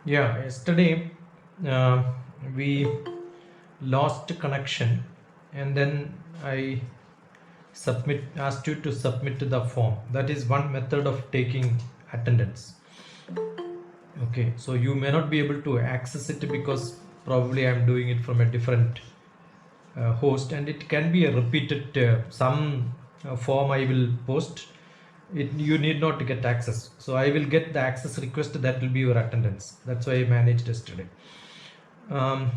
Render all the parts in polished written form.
Yeah, yesterday uh, we lost connection, and then I asked you to submit the form. That is one method of taking attendance. Okay, so you may not be able to access it because probably I'm doing it from a different host, and it can be a repeated some form I will post. You need not to get access, so I will get the access request. That will be your attendance. That's why I managed yesterday. um,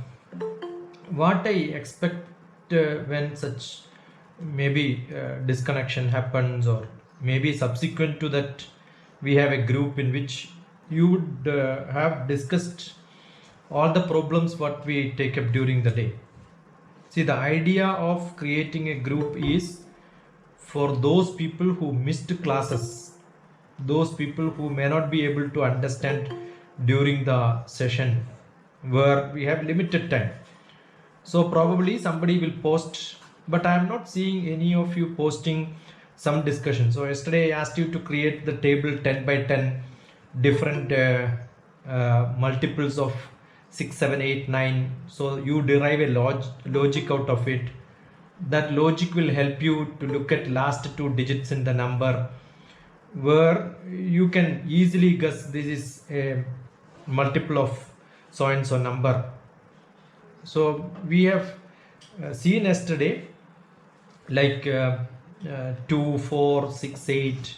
what I expect when such maybe disconnection happens, or maybe subsequent to that we have a group in which you would have discussed all the problems what we take up during the day. See, the idea of creating a group is for those people who missed classes, those people who may not be able to understand during the session where we have limited time. So probably somebody will post, but I am not seeing any of you posting some discussion. So yesterday I asked you to create the table 10 by 10, different multiples of 6, 7, 8, 9. So you derive a logic out of it. That logic will help you to look at last two digits in the number, where you can easily guess this is a multiple of so and so number. So we have seen yesterday like 2, 4, 6, 8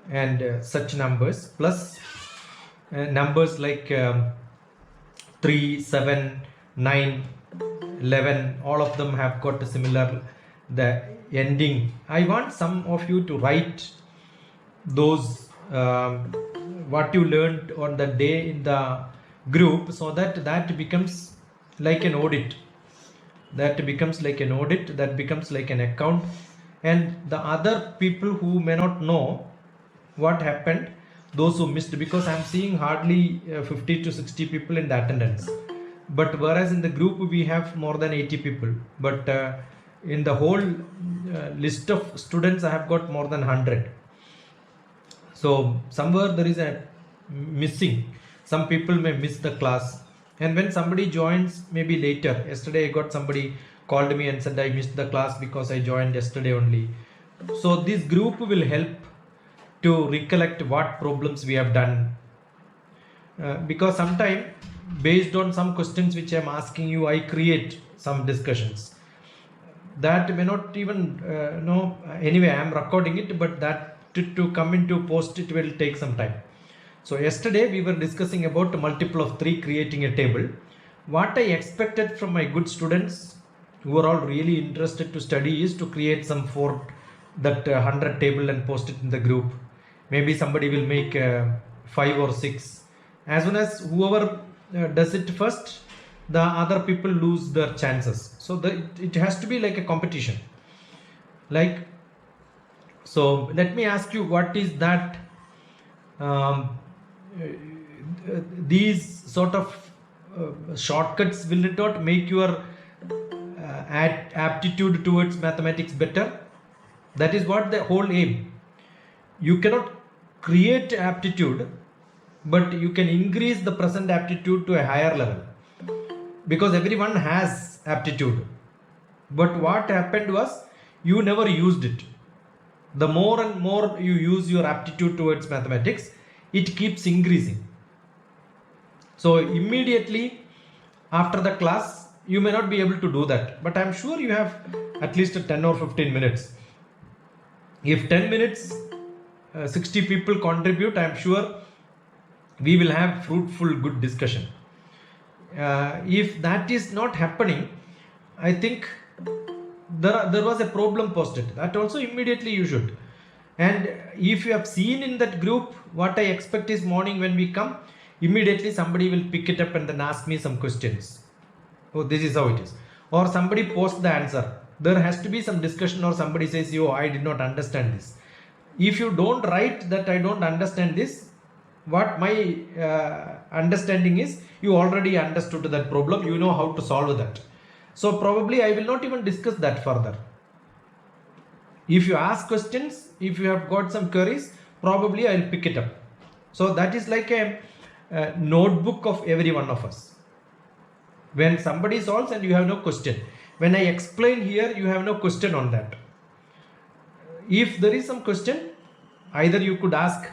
and such numbers, plus numbers like 3, 7, 9, 11. All of them have got a similar the ending. I want some of you to write those what you learned on the day in the group, so that becomes like an audit. That becomes like an audit, that becomes like an account, and the other people who may not know what happened, those who missed, because I'm seeing hardly 50 to 60 people in the attendance, but whereas in the group we have more than 80 people, but in the whole list of students I have got more than 100. So somewhere there is a missing. Some people may miss the class, and when somebody joins maybe later, yesterday I got somebody called me and said I missed the class because I joined yesterday only. So this group will help to recollect what problems we have done, because sometime based on some questions which I'm asking you, I create some discussions that may not even know. Anyway, I'm recording it, but that to come into post, it will take some time. So yesterday we were discussing about multiple of 3, creating a table. What I expected from my good students who are all really interested to study is to create some 4 that 100 table and post it in the group. Maybe somebody will make 5 or 6. As soon as whoever does it first, the other people lose their chances. So it has to be like a competition. Like, so let me ask you, what is that these sort of shortcuts, will it not make your aptitude towards mathematics better? That is what the whole aim. You cannot create aptitude, but you can increase the present aptitude to a higher level, because everyone has aptitude, but what happened was you never used it. The more and more you use your aptitude towards mathematics, it keeps increasing. So immediately after the class you may not be able to do that, but I'm sure you have at least 10 or 15 minutes. If 10 minutes 60 people contribute, I'm sure we will have fruitful good discussion. If that is not happening, I think there was a problem posted, that also immediately you should. And if you have seen in that group, what I expect is morning when we come, immediately somebody will pick it up and then ask me some questions. Oh, this is how it is. Or somebody posts the answer. There has to be some discussion, or somebody says, oh, I did not understand this. If you don't write that I don't understand this, what my understanding is, you already understood that problem, you know how to solve that. So probably I will not even discuss that further. If you ask questions, if you have got some queries, probably I'll pick it up. So that is like a notebook of every one of us. When somebody solves and you have no question, when I explain here, you have no question on that. If there is some question, either you could ask.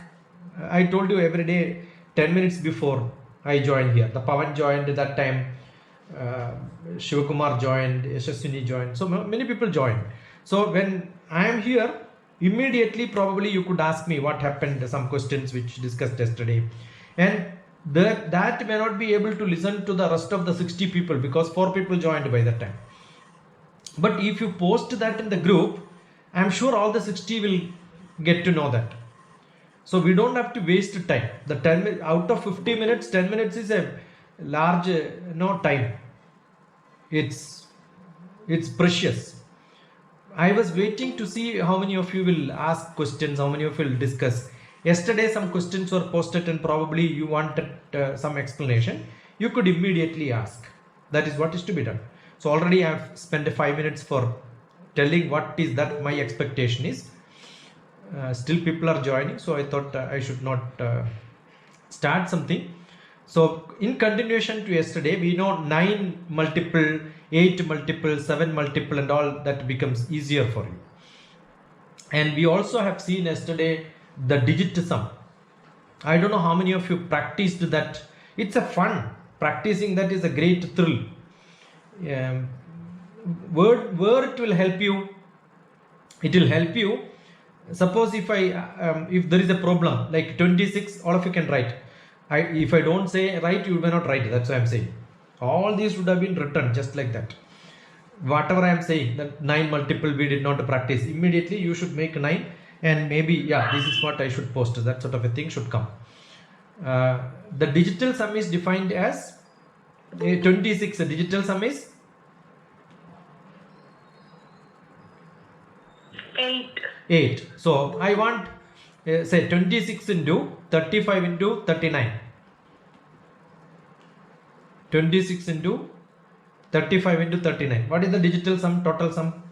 I told you every day 10 minutes before I joined here. The Pavan joined at that time, Shivakumar joined, Yashaswini joined. So many people joined. So when I am here, immediately probably you could ask me what happened, some questions which discussed yesterday. And that may not be able to listen to the rest of the 60 people because 4 people joined by that time. But if you post that in the group, I'm sure all the 60 will get to know that. So we don't have to waste time. The 10 out of 50 minutes, 10 minutes is a large time. It's precious. I was waiting to see how many of you will ask questions, how many of you will discuss. Yesterday some questions were posted and probably you wanted some explanation. You could immediately ask. That is what is to be done. So already I have spent 5 minutes for telling what is that my expectation is. Still people are joining, so I thought I should not start something. So in continuation to yesterday, we know 9 multiple, 8 multiple, 7 multiple and all that becomes easier for you. And we also have seen yesterday the digit sum. I don't know how many of you practiced that. It's a fun. Practicing that is a great thrill. Where it will help you? It will help you. Suppose if there is a problem like 26, all of you can write. If I don't say write, you may not write. That's what I'm saying. All these would have been written just like that. Whatever I am saying, that 9 multiple we did not practice. Immediately you should make 9 and maybe this is what I should post. That sort of a thing should come. The digital sum is defined as 26. The digital sum is 8. So I want say 26 into 35 into 39. 26 into 35 into 39. What is the digital sum, total sum?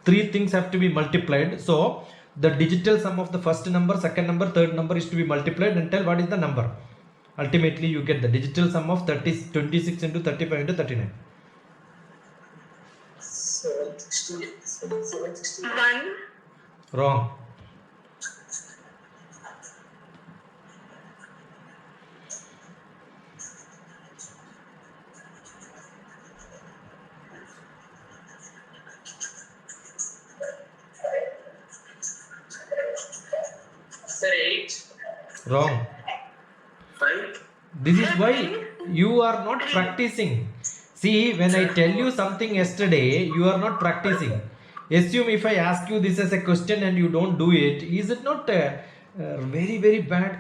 Three things have to be multiplied. So the digital sum of the first number, second number, third number is to be multiplied and tell what is the number. Ultimately you get the digital sum of 26 into 35 into 39. 1. Wrong. Sir, 8. Wrong. 5. This is why you are not practicing. See, when I tell you something yesterday, you are not practicing. Assume if I ask you this as a question and you don't do it, is it not very, very bad?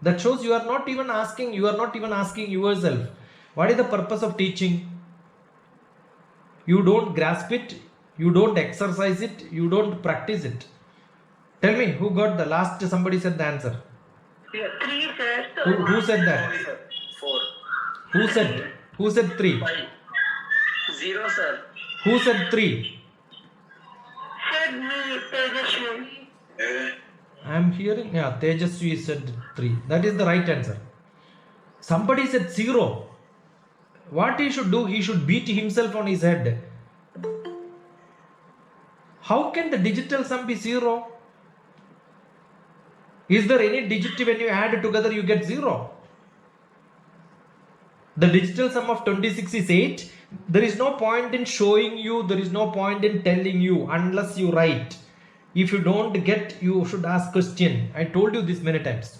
That shows you are not even asking yourself. What is the purpose of teaching? You don't grasp it, you don't exercise it, you don't practice it. Tell me, who got the last? Somebody said the answer. 3, sir. Who said that? 4. Who said 3? 5. 0, sir. Who said 3? Said me, Tejashwin. I am hearing, Tejasvi said 3. That is the right answer. Somebody said 0. What he should do, he should beat himself on his head. How can the digital sum be 0? Is there any digit when you add together you get 0? The digital sum of 26 is 8. There is no point in showing you, there is no point in telling you unless you write. If you don't get, you should ask question. I told you this many times.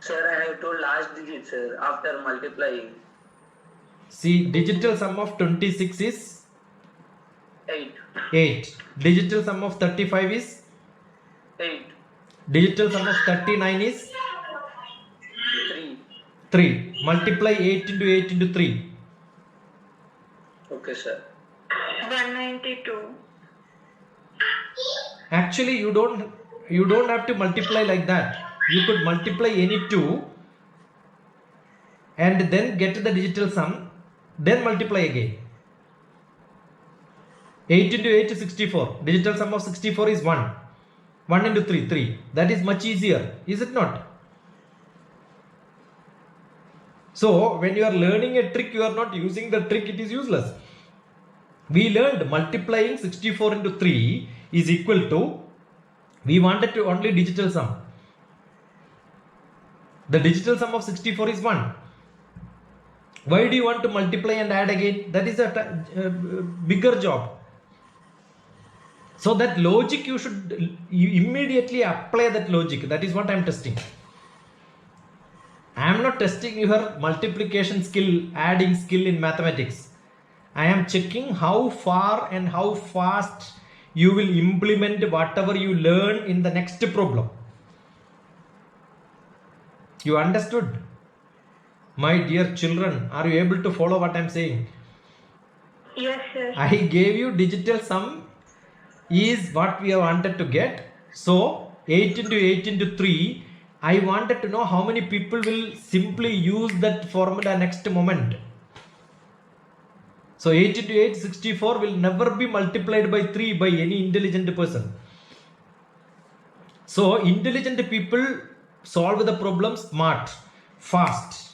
Sir, I have told last digit, sir, after multiplying. See, digital sum of 26 is 8. 8. Digital sum of 35 is 8. Digital sum of 39 is 3. 3. Multiply 8 into 8 into 3. Okay, sir. 192. Actually, you don't have to multiply like that. You could multiply any 2 and then get the digital sum, then multiply again. 8 into 8 is 64. Digital sum of 64 is 1. 1 into 3, 3. That is much easier, is it not? So, when you are learning a trick, you are not using the trick, it is useless. We learned multiplying 64 into 3 is equal to, we wanted to only digital sum. The digital sum of 64 is 1. Why do you want to multiply and add again? That is a bigger job. So that logic you immediately apply that logic. That is what I am testing. I am not testing your multiplication skill, adding skill in mathematics. I am checking how far and how fast you will implement whatever you learn in the next problem. You understood? My dear children, are you able to follow what I am saying? Yes, sir. I gave you digital sum is what we have wanted to get. So 8 into 8 into 3, I wanted to know how many people will simply use that formula next moment. So 8 into 8, 64 will never be multiplied by 3 by any intelligent person. So intelligent people solve the problem smart, fast.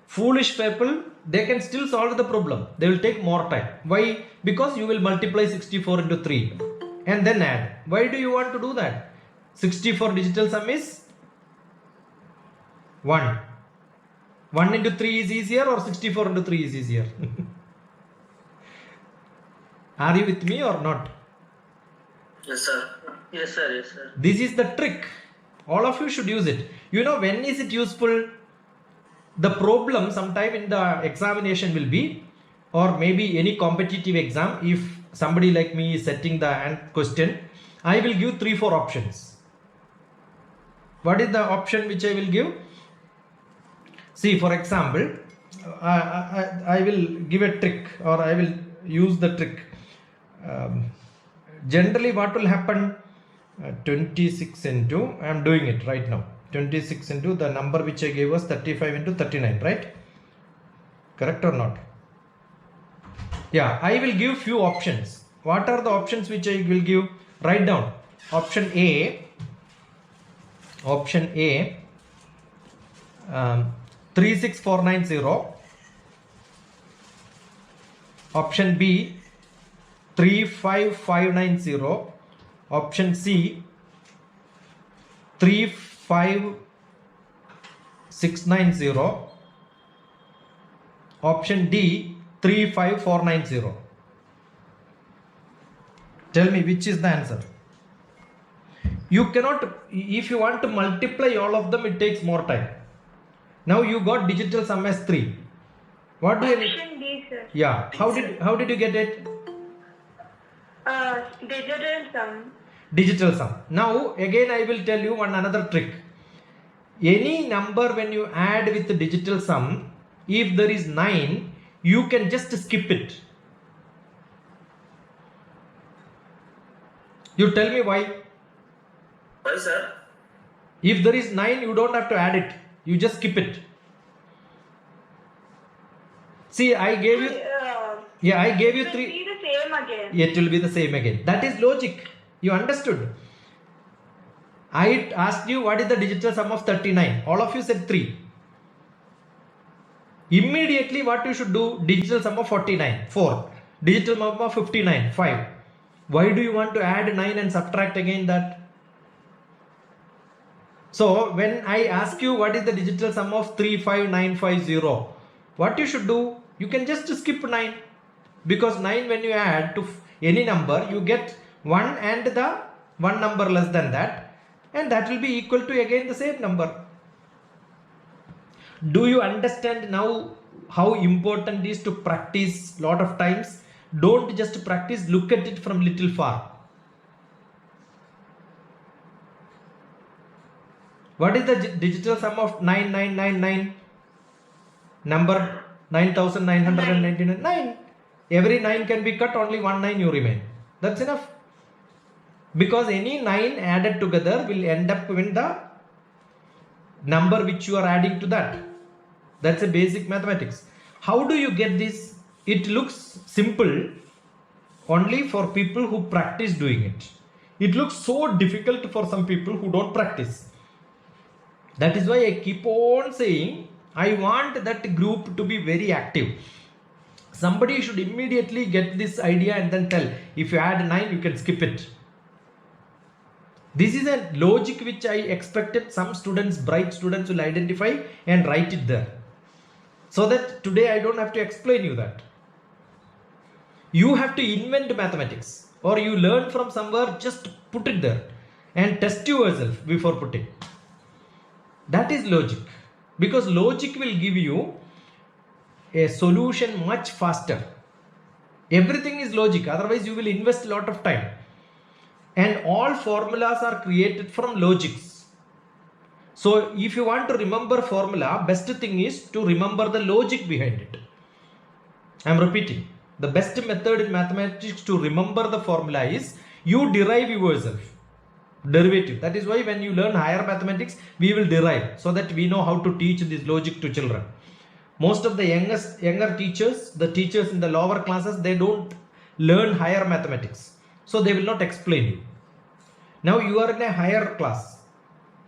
Foolish people, they can still solve the problem. They will take more time. Why? Because you will multiply 64 into 3 and then add. Why do you want to do that? 64 digital sum is 1. 1 into 3 is easier or 64 into 3 is easier? Are you with me or not? Yes, sir. Yes, sir. Yes, sir. This is the trick. All of you should use it. You know when is it useful? The problem sometime in the examination will be, or maybe any competitive exam, if somebody like me is setting the question, I will give 3-4 options. What is the option which I will give? See, for example, I will give a trick, or I will use the trick. Generally what will happen, 26 into, I am doing it right now, 26 into the number which I gave was 35 into 39, right? Correct or not? Yeah, I will give few options. What are the options which I will give? Write down. Option A, 36490. Option B, 35590. Option C, 35690. Option D, 35490. Tell me which is the answer. You cannot, if you want to multiply all of them, it takes more time. Now you got digital sum as 3. What do you need? Option D, sir. Yeah. How did you get it? Digital sum. Digital sum. Now again I will tell you another trick. Any number when you add with the digital sum, if there is 9, you can just skip it. You tell me why. Why, sir? If there is 9, you don't have to add it. You just skip it. See, I gave you. Yeah, I gave you It will 3. be the same again. It will be the same again. That is logic. You understood? I asked you what is the digital sum of 39. All of you said 3. Immediately what you should do? Digital sum of 49, 4. Digital sum of 59, 5. Why do you want to add 9 and subtract again that? So when I ask you what is the digital sum of 35950, what you should do? You can just skip 9. Because 9 when you add to any number, you get 1 and the one number less than that, and that will be equal to again the same number. Do you understand now how important it is to practice lot of times? Don't just practice, look at it from little far. What is the digital sum of 9999? Number 9999. 9. Every 9 can be cut, only 1 9 you remain. That's enough. Because any 9 added together will end up in the number which you are adding to that. That's a basic mathematics. How do you get this? It looks simple, only for people who practice doing it. It looks so difficult for some people who don't practice. That is why I keep on saying I want that group to be very active. Somebody should immediately get this idea and then tell, if you add 9, you can skip it. This is a logic which I expected some students, bright students, will identify and write it there. So that today I don't have to explain you that. You have to invent mathematics, or you learn from somewhere, just put it there and test yourself before putting. That is logic, because logic will give you a solution much faster. Everything is logic, otherwise you will invest a lot of time. And all formulas are created from logics. So if you want to remember formula, best thing is to remember the logic behind it. I am repeating. The best method in mathematics to remember the formula is you derive yourself. Derivative. That is why when you learn higher mathematics, we will derive, so that we know how to teach this logic to children. Most of the younger teachers, the teachers in the lower classes, they don't learn higher mathematics. So they will not explain you. Now you are in a higher class.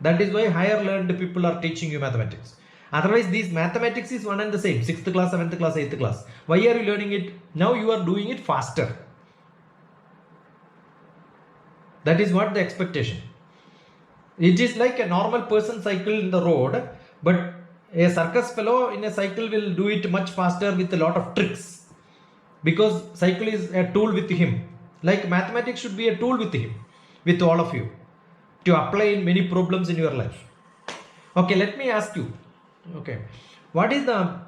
That is why higher learned people are teaching you mathematics. Otherwise, these mathematics is one and the same. 6th class, 7th class, 8th class. Why are you learning it? Now you are doing it faster. That is what the expectation. It is like a normal person cycle in the road, but a circus fellow in a cycle will do it much faster with a lot of tricks. Because cycle is a tool with him. Like mathematics should be a tool with him, with all of you, to apply in many problems in your life. Okay, let me ask you. Okay, what is the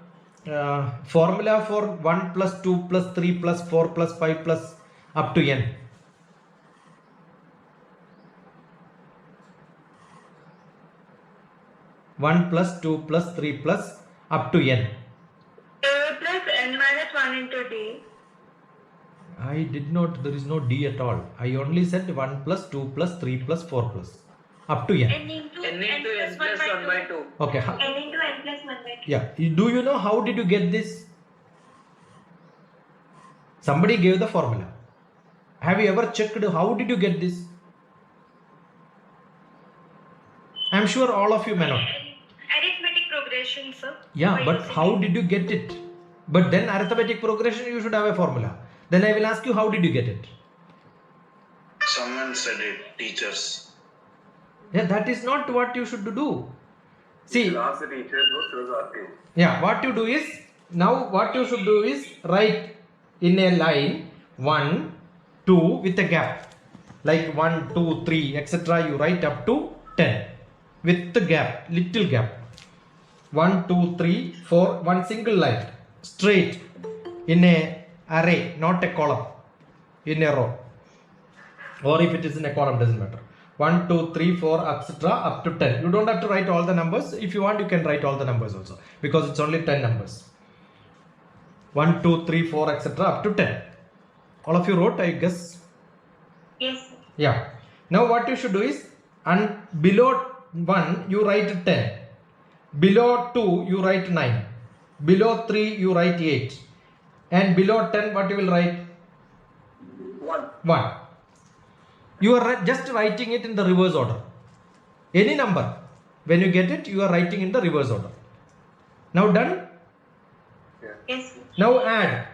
formula for 1 plus 2 plus 3 plus 4 plus 5 plus up to n? One plus 2 plus 3 plus up to n. A plus n minus 1 into d. I did not, there is no d at all. I only said 1 plus 2 plus 3 plus 4 plus up to n. n into n into n plus 1 by 2. Okay. n into n plus 1 by 2. Yeah. Do you know how did you get this? Somebody gave the formula. Have you ever checked how did you get this? I am sure all of you may not. Arithmetic progression, sir. Yeah, but how did you get it? But then arithmetic progression, you should have a formula. Then I will ask you, how did you get it? Someone said it, teachers. Yeah, that is not what you should do. See, Ask the teacher what she was asking. yeah, what you do is, now what you should do is write in a line 1, 2 with a gap. Like 1, 2, 3, etc. You write up to 10 with the gap, little gap. 1, 2, 3, 4, one single line, straight in a array, not a column, in a row. Or if it is in a column, doesn't matter. 1, 2, 3, 4, etc. up to 10. You don't have to write all the numbers. If you want, you can write all the numbers also, because it's only 10 numbers. 1, 2, 3, 4, etc. up to 10. All of you wrote, I guess. Yes, sir. Yeah. Now what you should do is, and below 1 you write 10. Below 2 you write 9. Below 3 you write 8. And below 10 what you will write? 1. 1. You are just writing it in the reverse order. Any number, when you get it, you are writing in the reverse order. Now done? Yes, sir. Now add.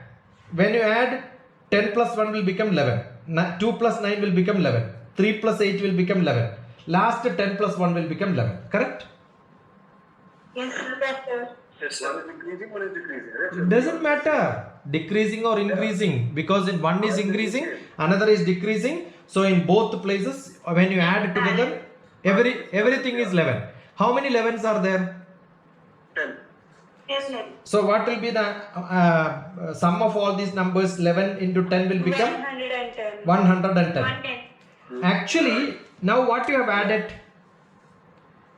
When you add, 10 plus 1 will become 11. 2 plus 9 will become 11. 3 plus 8 will become 11. Last 10 plus 1 will become 11. Correct? Yes, sir. Yes, sir. Yes, one is increasing, one is decreasing. Right? It doesn't matter decreasing or increasing, because in one is increasing, another is decreasing. So in both places, when you add together, everything is 11. How many 11s are there? 10. Yes, sir. So what will be the sum of all these numbers? 11 into 10 will become 110. 110. 110. Actually, now what you have added?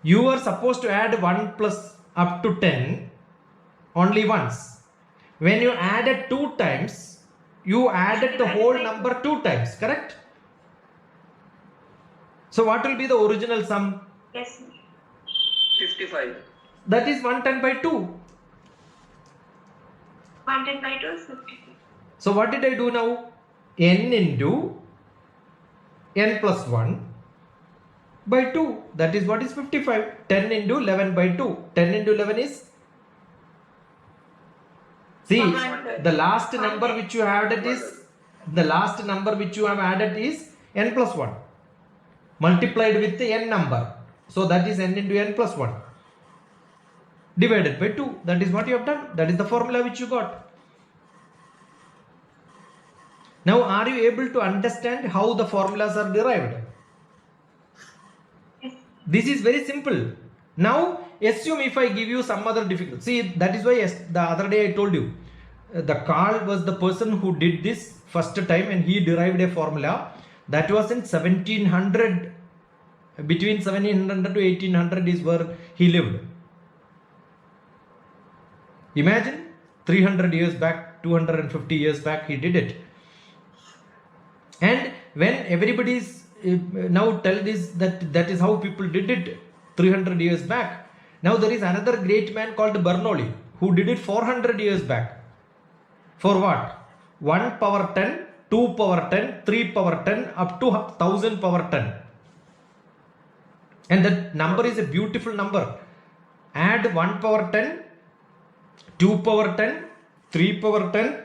You are supposed to add 1 plus up to 10 only once. When you added 2 times, you added the whole number 2 times, correct? So what will be the original sum? Yes, sir. 55. That is 110 by 2. 110 by 2 is 50. So what did I do now? n into n plus 1 by 2. That is what is 55. 10 into 11 by 2. 10 into 11 is, see, the last number which you have added is, the last number which you have added is n plus 1 multiplied with the n number. So that is n into n plus 1 divided by 2. That is what you have done. That is the formula which you got. Now, are you able to understand how the formulas are derived? This is very simple. Now, assume if I give you some other difficult. See, that is why the other day I told you, the Carl was the person who did this first time and he derived a formula that was in 1700. Between 1700 to 1800 is where he lived. Imagine 300 years back, 250 years back, he did it. And when everybody is now tell this, that is how people did it 300 years back. Now there is another great man called Bernoulli who did it 400 years back. For what? 1 power 10, 2 power 10, 3 power 10, up to 1000 power 10. And that number is a beautiful number. Add 1 power 10, 2 power 10, 3 power 10,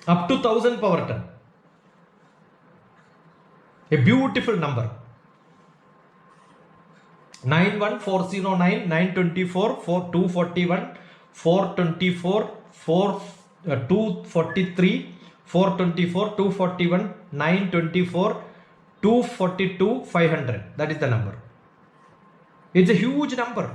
up to 1000 power 10. A beautiful number. 91409, 924, 241, 424, 243, 424, 241, 924, 242, 500. That is the number. It's a huge number.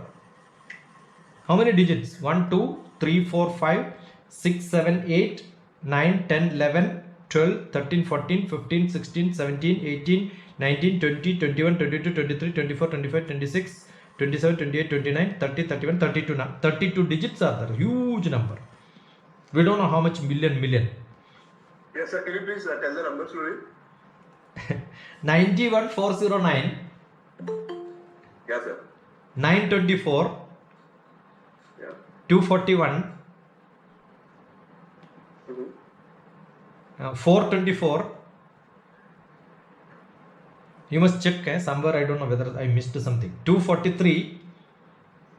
How many digits? 1, 2, 3, 4, 5, 6, 7, 8, 9, 10, 11, 12, 13, 14, 15, 16, 17, 18, 19, 20, 21, 22, 23, 24, 25, 26, 27, 28, 29, 30, 31, 32. 32 digits are there. Huge number. We don't know how much million. Yes, sir. Can you please tell the number slowly? 91409, Yes, sir. 924, Yeah. 241, Mm-hmm. 424. You must check somewhere. I don't know whether I missed something. 243,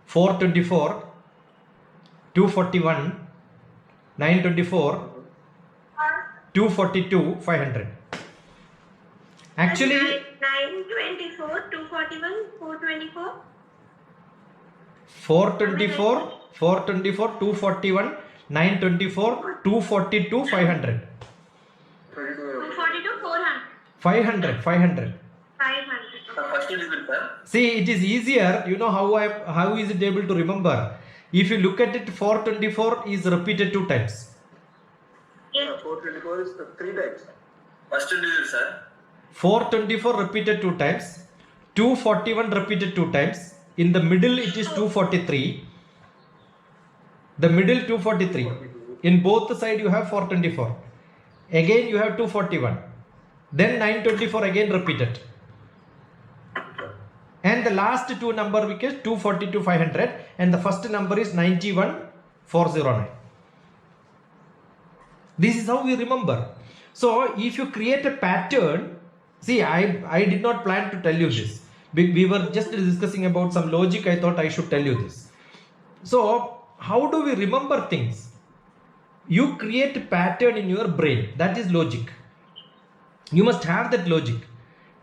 424, 241, 924, 242, 500. Actually, 924, 241, 424. 424, 241, 924, 242, 500. 242, 400. 500. 500. First digit, sir. See, it is easier. You know how is it able to remember? If you look at it, 424 is repeated 2 times. Yes. 424 is 3 times. First digit, sir. 424 repeated 2 times. 241 repeated 2 times. In the middle, it is 243. The middle 243. In both sides, you have 424. Again, you have 241. Then 924 again repeated. And the last 2 number we get 242, 500. And the first number is 91409. This is how we remember. So, if you create a pattern, see, I did not plan to tell you this. We were just discussing about some logic. I thought I should tell you this. So, how do we remember things? You create a pattern in your brain. That is logic. You must have that logic.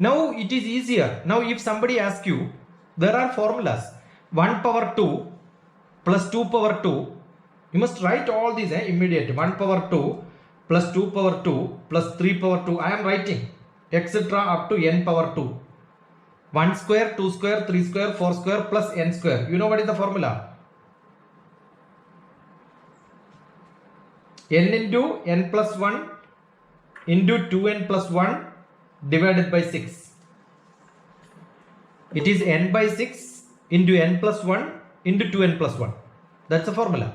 Now, it is easier. Now, if somebody asks you, there are formulas. 1 power 2 plus 2 power 2. You must write all these immediately. 1 power 2 plus 2 power 2 plus 3 power 2. I am writing, etc. up to n power 2. 1 square, 2 square, 3 square, 4 square plus n square. You know what is the formula? N into n plus 1 into 2n plus 1 divided by 6. It is n by 6 into n plus 1 into 2n plus 1. That's the formula.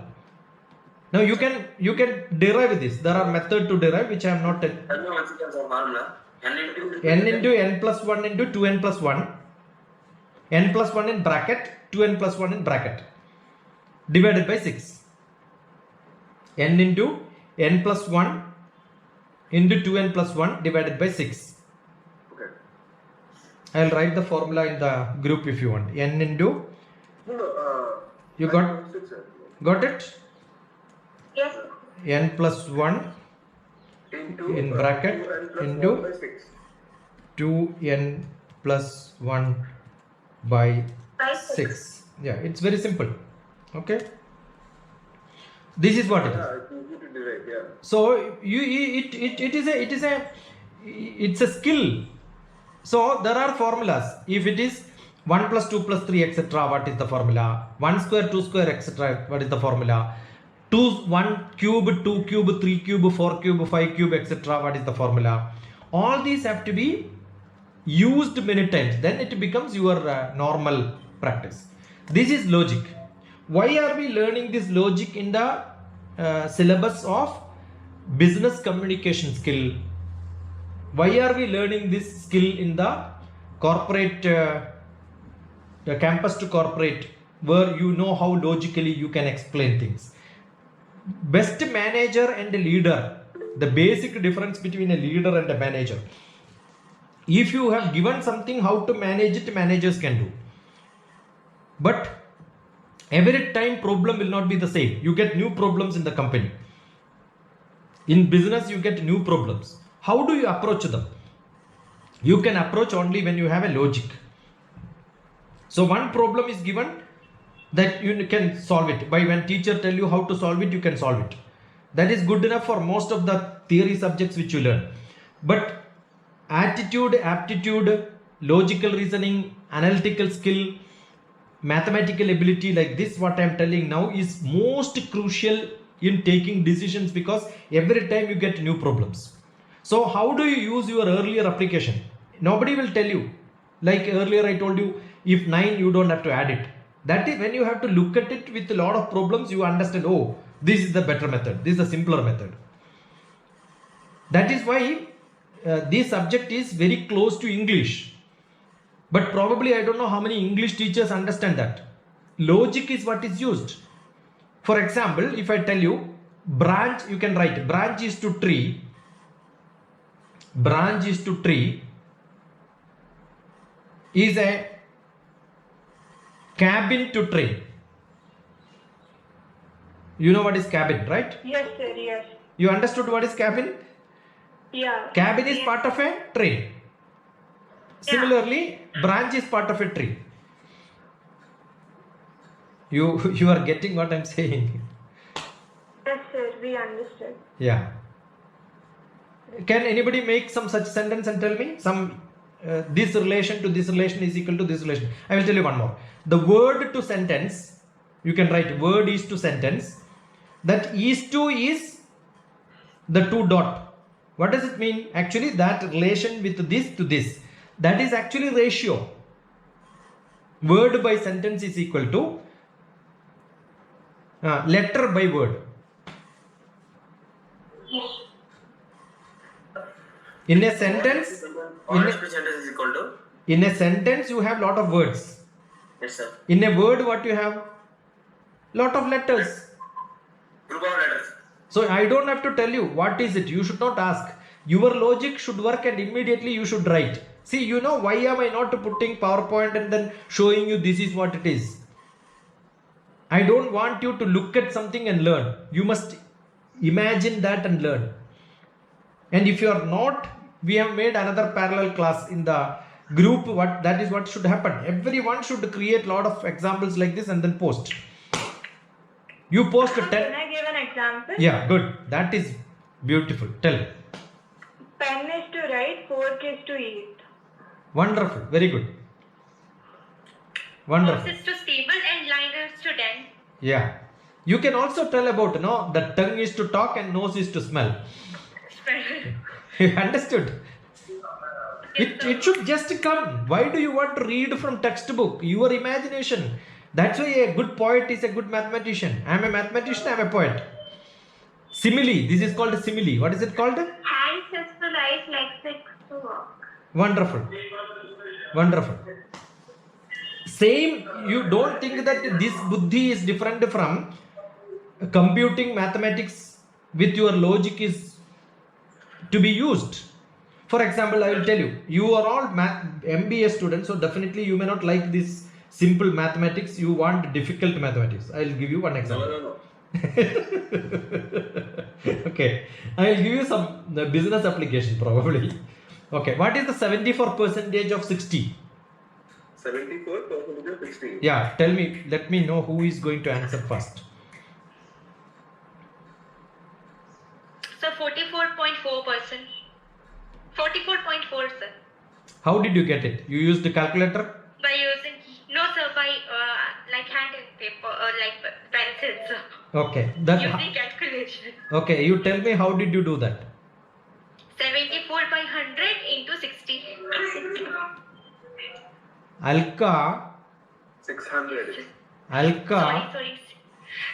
Now you can derive this. There are methods to derive which I am not telling. Tell me once again, sir, formula. N into n plus 1 into 2n plus 1. N plus 1 in bracket, 2n plus 1 in bracket. Divided by 6. N into n plus 1 into 2n plus 1 divided by 6. Okay. I'll write the formula in the group if you want. N into, No, you I got understood, sir. got it? Yes. N plus 1 Into in bracket 2n plus into 1 by 6. 2n plus 1 by By 6. Yeah, it's very simple. Okay. This is what it is. Yeah, it's easy to derive, yeah. So it's a skill. So there are formulas. If it is 1 plus 2 plus 3 etc. what is the formula? 1 square 2 square etc. what is the formula? 1 cube 2 cube 3 cube 4 cube 5 cube etc. what is the formula? All these have to be used many times, then it becomes your normal practice. This is logic. Why are we learning this logic in the syllabus of business communication skill? Why are we learning this skill in the corporate, the campus to corporate, where you know how logically you can explain things? Best manager and a leader, the basic difference between a leader and a manager. If you have given something how to manage it, managers can do. But every time problem will not be the same. You get new problems in the company. In business, you get new problems. How do you approach them? You can approach only when you have a logic. So one problem is given that you can solve it. By when teacher tell you how to solve it, you can solve it. That is good enough for most of the theory subjects which you learn. But attitude, aptitude, logical reasoning, analytical skill, mathematical ability like this what I am telling now is most crucial in taking decisions, because every time you get new problems. So how do you use your earlier application? Nobody will tell you. Like earlier I told you, if 9 you don't have to add it. That is when you have to look at it with a lot of problems, you understand, oh, this is the better method, this is a simpler method. That is why this subject is very close to English. But probably I don't know how many English teachers understand that. Logic is what is used. For example, if I tell you branch, you can write branch is to tree. Branch is to tree is a cabin to train. You know what is cabin, right? Yes, sir. Yes. You understood what is cabin? Yeah. Cabin is part of a train. Similarly, branch is part of a tree. You are getting what I'm saying? Yes, sir. We understood. Yeah. Can anybody make some such sentence and tell me some this relation to this relation is equal to this relation? I will tell you one more. The word to sentence, you can write word is to sentence. That is to is the two dot. What does it mean? Actually, that relation with this to this, that is actually ratio. Word by sentence is equal to letter by word. In a sentence, is equal to? in a sentence you have lot of words. Yes, sir. In a word, what you have? Lot of letters. Group of letters. So I don't have to tell you what is it. You should not ask. Your logic should work and immediately you should write. See, you know, why am I not putting PowerPoint and then showing you this is what it is? I don't want you to look at something and learn. You must imagine that and learn. And if you are not, we have made another parallel class in the group. That is what should happen. Everyone should create lot of examples like this and then post. You post 10. Can I give an example? Yeah, good. That is beautiful. Tell me. Pen is to write, fork is to eat. Wonderful. Very good. Wonderful. Horse is to stable and line is to den. Yeah. You can also tell about, the tongue is to talk and nose is to smell. You understood? It should just come. Why do you want to read from textbook? Your imagination. That's why a good poet is a good mathematician. I am a mathematician, I am a poet. Simile. This is called a simile. What is it called? Hands is to write, legs is to walk. Wonderful. Wonderful. Same, you don't think that this buddhi is different from computing mathematics with your logic is to be used. For example, I will tell you, you are all MBA students, so definitely you may not like this simple mathematics, you want difficult mathematics. I will give you one example. No. Okay, I will give you some business application probably. Okay, what is the 74% of 60? 74% of 60. Yeah, tell me, let me know who is going to answer first. So 44.4%. 44.4, sir. How did you get it? You used the calculator? By using, no sir, by like hand and paper, like pencil, sir. Okay, that. Using calculation. Okay, you tell me how did you do that? 74 by 100 into 60. Alka, 600. Sorry.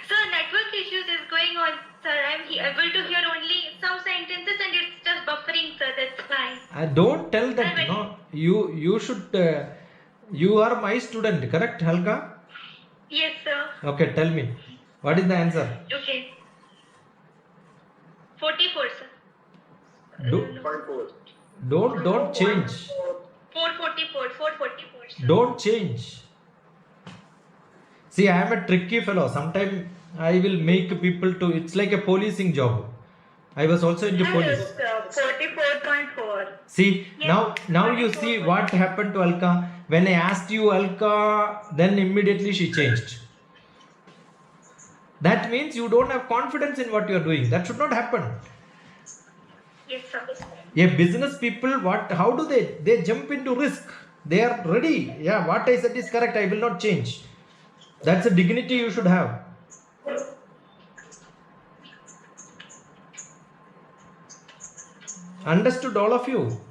Sir, network issues is going on, sir. I'm able to hear only some sentences and it's just buffering, sir. That's why. don't tell that. No, you should. You are my student, correct, Halka? Yes, sir. Okay, tell me, what is the answer? Okay. 44, sir. Do, 0.4. don't change. 444, sir. Don't change. See, I am a tricky fellow. Sometimes I will make people to. It's like a policing job. I was also into police. 44.4. See, now you see what happened to Alka. When I asked you Alka, then immediately she changed. That means you don't have confidence in what you are doing. That should not happen. Yes, sir. A business people, how do they jump into risk? They are ready. Yeah, what I said is correct. I will not change. That's a dignity you should have. Understood, all of you?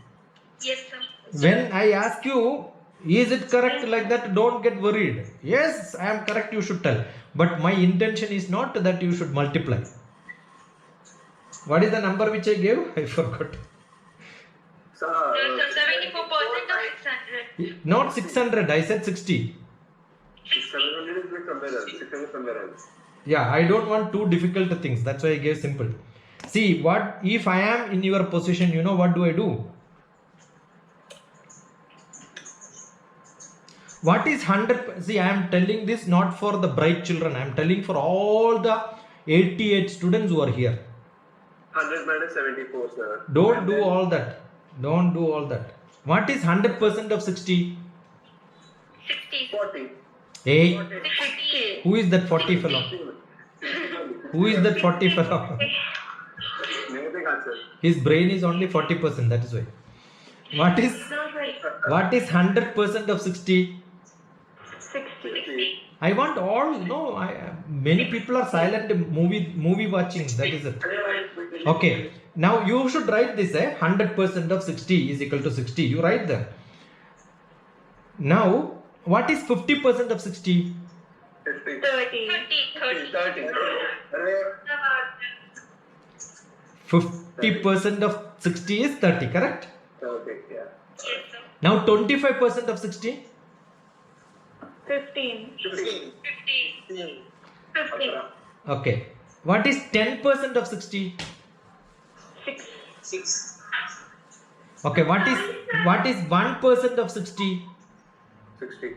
Yes, sir. When I ask you, is it correct like that? Don't get worried. Yes, I am correct, you should tell. But my intention is not that you should multiply. What is the number which I gave? I forgot. So 74% or 600? Not 600, I said 60. 700 is somewhere else. 600 somewhere else. Yeah, I don't want too difficult things. That's why I gave simple. See, what if I am in your position, you know what do I do? What is 100? See, I am telling this not for the bright children. I am telling for all the 88 students who are here. 100 minus 74, sir. Don't do all that. Don't do all that. What is 100% of 60? 60. 40. Hey, 60. who is that 40 fellow? Who is that 40 fellow? Negative answer. His brain is only 40%. That is why. What is 100% of 60? 60. I want all. No, many people are silent. Movie watching. That is it. Okay. Now you should write this. 100% of 60 is equal to 60. You write that. Now, what is 50% of 60? 50. 30. 30. 50% of 60 is 30. Correct? Okay, yeah. Yes, sir. Now 25% of 60. 15. 15. 15. Okay. What is 10% of 60? 6. Okay. What is 1% of 60? 60.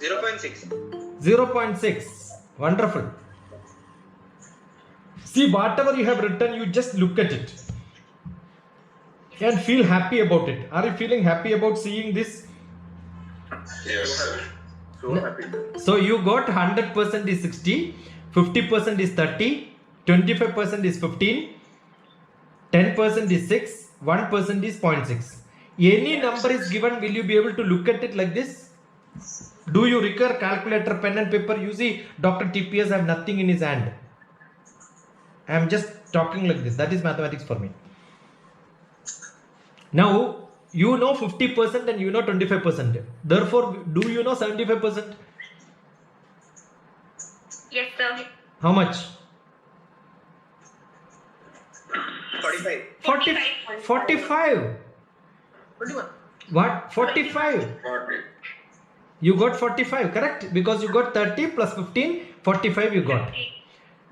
0.6. 0.6. Wonderful. See, whatever you have written, you just look at it and feel happy about it. Are you feeling happy about seeing this? Yes, sir. So happy. So you got 100% is 60, 50% is 30, 25% is 15, 10% is 6, 1% is 0.6. Any number is given, will you be able to look at it like this? Do you require calculator, pen and paper? You see, Dr. TPS have nothing in his hand. I am just talking like this. That is mathematics for me. Now, you know 50% and you know 25%. Therefore, do you know 75%? Yes, sir. How much? 45. 45. 21. What? 45. 40. You got 45, correct? Because you got 30 plus 15, 45 you got.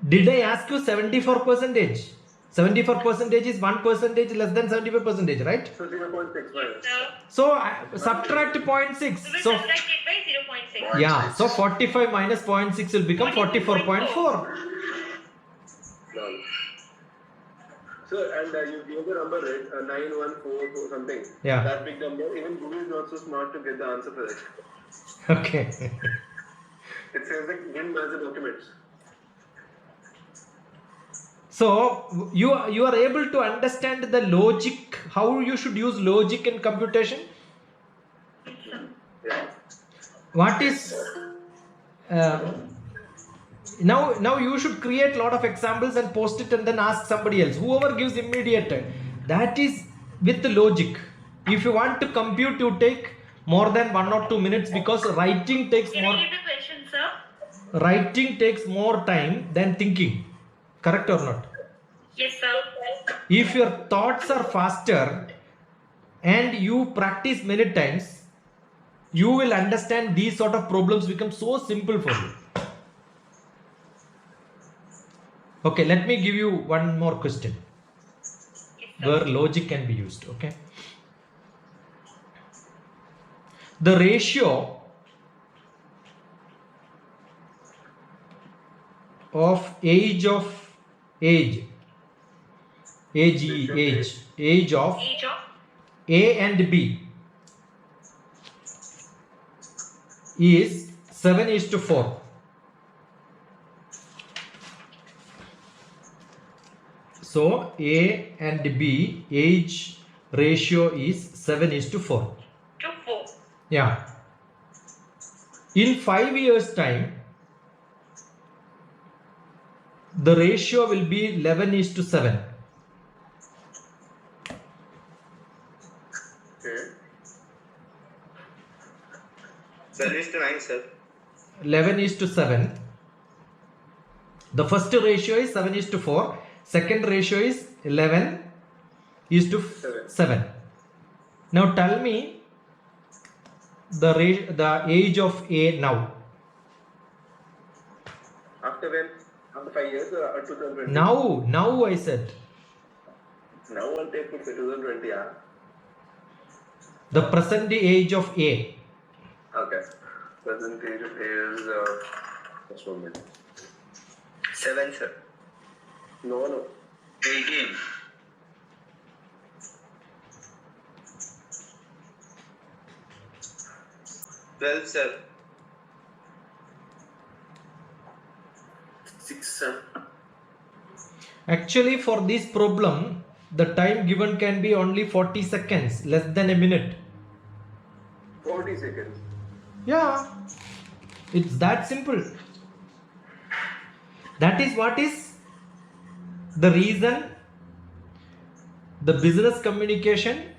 Did I ask you 74 percentage? 74 percentage is 1 percentage less than 75 percentage, right? So 0.65. So, So subtract 0.6. we will So subtract it by 0.6. yeah, so 45 minus 0.6 will become 44.4. Done. Sir, and you gave the number right, 9144 something. Yeah. That big number. Even Google is not so smart to get the answer for that. Okay. It says like didn't match the documents. So you are able to understand the logic, how you should use logic in computation. Yeah. What is now you should create lot of examples and post it and then ask somebody else. Whoever gives immediate, that is with the logic. If you want to compute, you take more than 1 or 2 minutes, because writing takes Can more. I get the question, sir? Writing takes more time than thinking. Correct or not? Yes, sir. If your thoughts are faster and you practice many times, you will understand these sort of problems become so simple for you. Okay, let me give you one more question where logic can be used. Okay, the ratio of age of age of Age of A and B is 7:4. So A and B age ratio is 7:4. to 4. Yeah. In 5 years time, the ratio will be 11:7. Okay. 7:9, sir. 11:7. The first ratio is 7:4. Second ratio is 11:7. Now tell me the age of A now. After when? After 5 years or 2020? Now I said Now one take it 2020. Yeah. the present age of A. Okay. Percentage is just 1 minute. 7, sir. No. 18. 12, sir. 6, sir. Actually, for this problem, the time given can be only 40 seconds, less than a minute. 40 seconds. Yeah, it's that simple. That is what is the reason the business communication,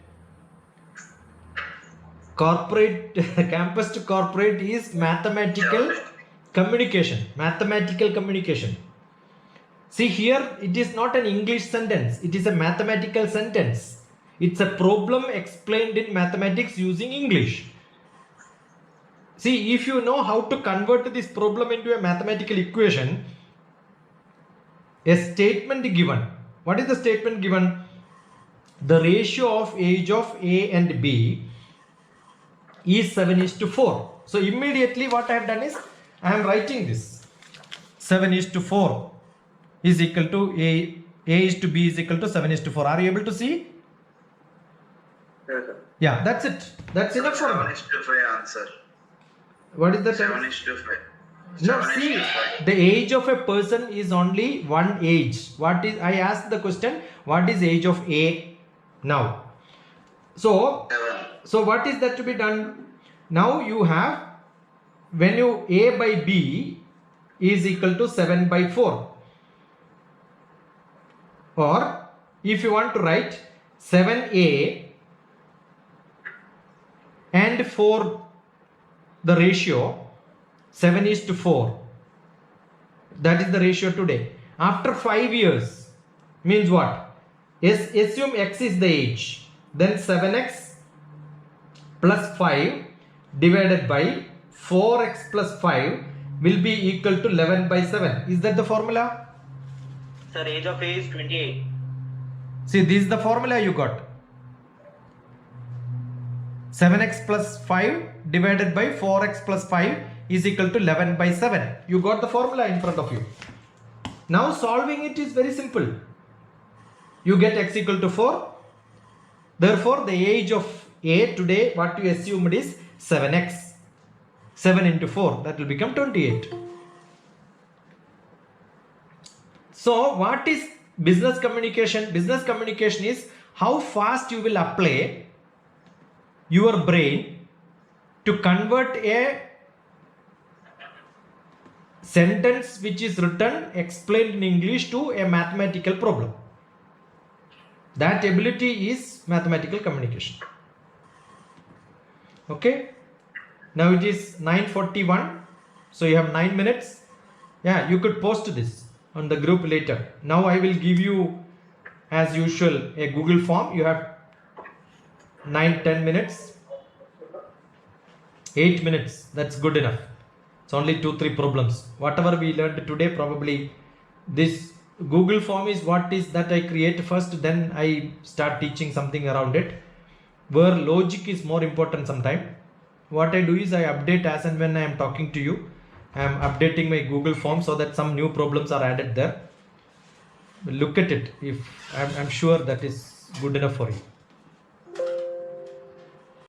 corporate, campus to corporate is mathematical communication. Mathematical communication. See here, it is not an English sentence, it is a mathematical sentence. It's a problem explained in mathematics using English. See, if you know how to convert this problem into a mathematical equation, a statement given. What is the statement given? The ratio of age of A and B is 7:4. So immediately what I have done is, I am writing this. 7:4 is equal to A is to B is equal to 7:4. Are you able to see? Yes, sir. Yeah, that's it. That's enough for me. 7:5 answer. What is the 7:5. No, see, the age of a person is only one age. What is, I asked the question, what is age of A now? So what is that to be done? Now you have, when you A by B is equal to 7/4. Or if you want to write 7A and 4 the ratio 7:4, that is the ratio today. After 5 years means what? Assume x is the age, then 7x plus 5 divided by 4x plus 5 will be equal to 11/7. Is that the formula? Sir, age of A is 28. See, this is the formula you got. 7x plus 5 divided by 4x plus 5 is equal to 11 by 7. You got the formula in front of you. Now solving it is very simple. You get x equal to 4. Therefore, the age of A today, what you assumed is 7x. 7 into 4, that will become 28. So, what is business communication? Business communication is how fast you will apply your brain to convert a sentence which is written, explained in English to a mathematical problem. That ability is mathematical communication. Okay. Now it is 9:41. So you have 9 minutes. Yeah, you could post this on the group later. Now I will give you, as usual, a Google form. You have 9-10 minutes. 8 minutes. That's good enough. It's only 2-3 problems. Whatever we learned today, probably this Google form is what is that I create first, then I start teaching something around it, where logic is more important sometime. What I do is I update as and when I am talking to you. I am updating my Google form so that some new problems are added there. Look at it. If I'm sure that is good enough for you.